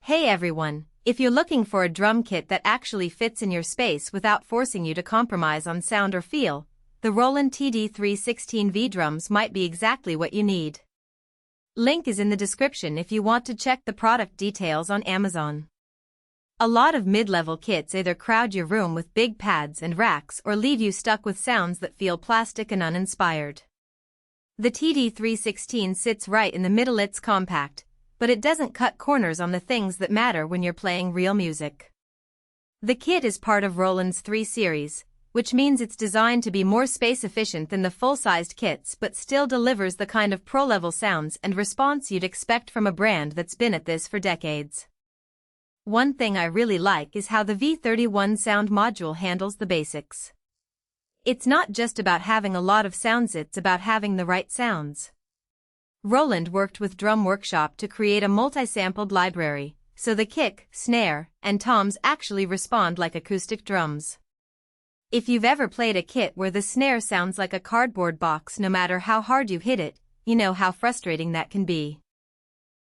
Hey everyone, if you're looking for a drum kit that actually fits in your space without forcing you to compromise on sound or feel, the Roland TD316 V drums might be exactly what you need. Link is in the description if you want to check the product details on Amazon. A lot of mid-level kits either crowd your room with big pads and racks or leave you stuck with sounds that feel plastic and uninspired. The TD316 sits right in the middle. It's compact, but it doesn't cut corners on the things that matter when you're playing real music. The kit is part of Roland's 3 series, which means it's designed to be more space-efficient than the full-sized kits but still delivers the kind of pro-level sounds and response you'd expect from a brand that's been at this for decades. One thing I really like is how the V31 sound module handles the basics. It's not just about having a lot of sounds, it's about having the right sounds. Roland worked with Drum Workshop to create a multi-sampled library, so the kick, snare, and toms actually respond like acoustic drums. If you've ever played a kit where the snare sounds like a cardboard box no matter how hard you hit it, you know how frustrating that can be.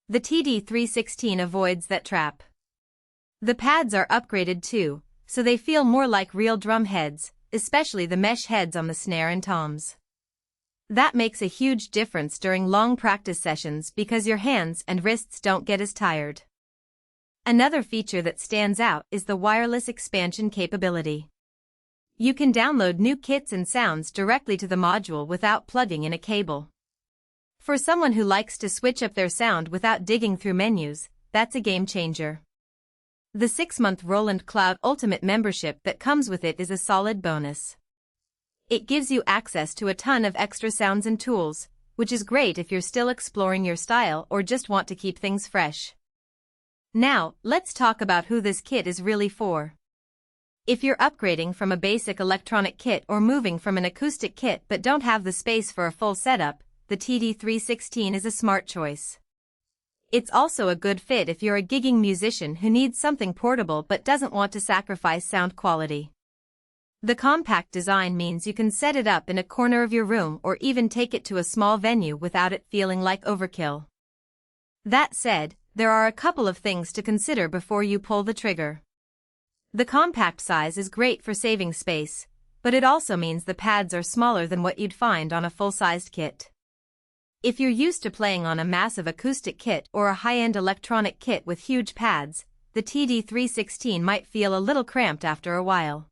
The TD316 avoids that trap. The pads are upgraded too, so they feel more like real drum heads, especially the mesh heads on the snare and toms. That makes a huge difference during long practice sessions because your hands and wrists don't get as tired. Another feature that stands out is the wireless expansion capability. You can download new kits and sounds directly to the module without plugging in a cable. For someone who likes to switch up their sound without digging through menus, that's a game changer. The 6-month Roland Cloud Ultimate membership that comes with it is a solid bonus. It gives you access to a ton of extra sounds and tools, which is great if you're still exploring your style or just want to keep things fresh. Now, let's talk about who this kit is really for. If you're upgrading from a basic electronic kit or moving from an acoustic kit but don't have the space for a full setup, the TD316 is a smart choice. It's also a good fit if you're a gigging musician who needs something portable but doesn't want to sacrifice sound quality. The compact design means you can set it up in a corner of your room or even take it to a small venue without it feeling like overkill. That said, there are a couple of things to consider before you pull the trigger. The compact size is great for saving space, but it also means the pads are smaller than what you'd find on a full-sized kit. If you're used to playing on a massive acoustic kit or a high-end electronic kit with huge pads, the TD316 might feel a little cramped after a while.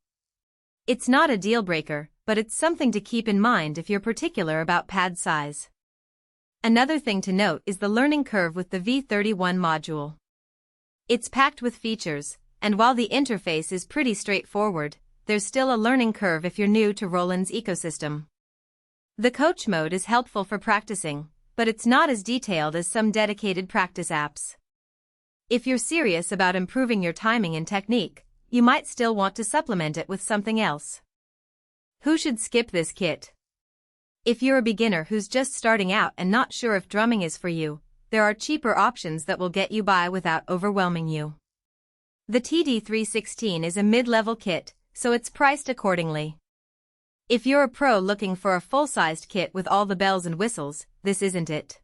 It's not a deal-breaker, but it's something to keep in mind if you're particular about pad size. Another thing to note is the learning curve with the V31 module. It's packed with features, and while the interface is pretty straightforward, there's still a learning curve if you're new to Roland's ecosystem. The coach mode is helpful for practicing, but it's not as detailed as some dedicated practice apps. If you're serious about improving your timing and technique, you might still want to supplement it with something else. Who should skip this kit? If you're a beginner who's just starting out and not sure if drumming is for you, there are cheaper options that will get you by without overwhelming you. The TD316 is a mid-level kit, so it's priced accordingly. If you're a pro looking for a full-sized kit with all the bells and whistles, this isn't it.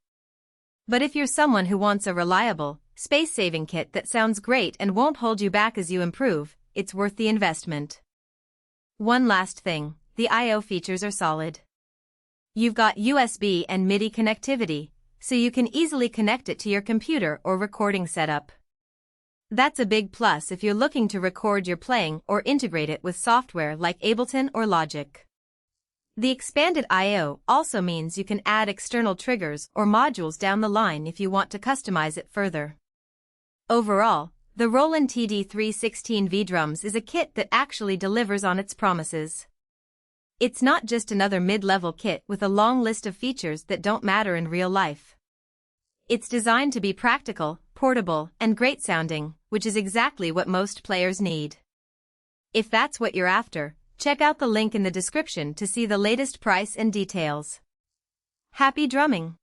But if you're someone who wants a reliable, space-saving kit that sounds great and won't hold you back as you improve, it's worth the investment. One last thing, the I/O features are solid. You've got USB and MIDI connectivity, so you can easily connect it to your computer or recording setup. That's a big plus if you're looking to record your playing or integrate it with software like Ableton or Logic. The expanded I/O also means you can add external triggers or modules down the line if you want to customize it further. Overall, the Roland TD316 V drums is a kit that actually delivers on its promises. It's not just another mid-level kit with a long list of features that don't matter in real life. It's designed to be practical, portable, and great sounding, which is exactly what most players need. If that's what you're after, check out the link in the description to see the latest price and details. Happy drumming!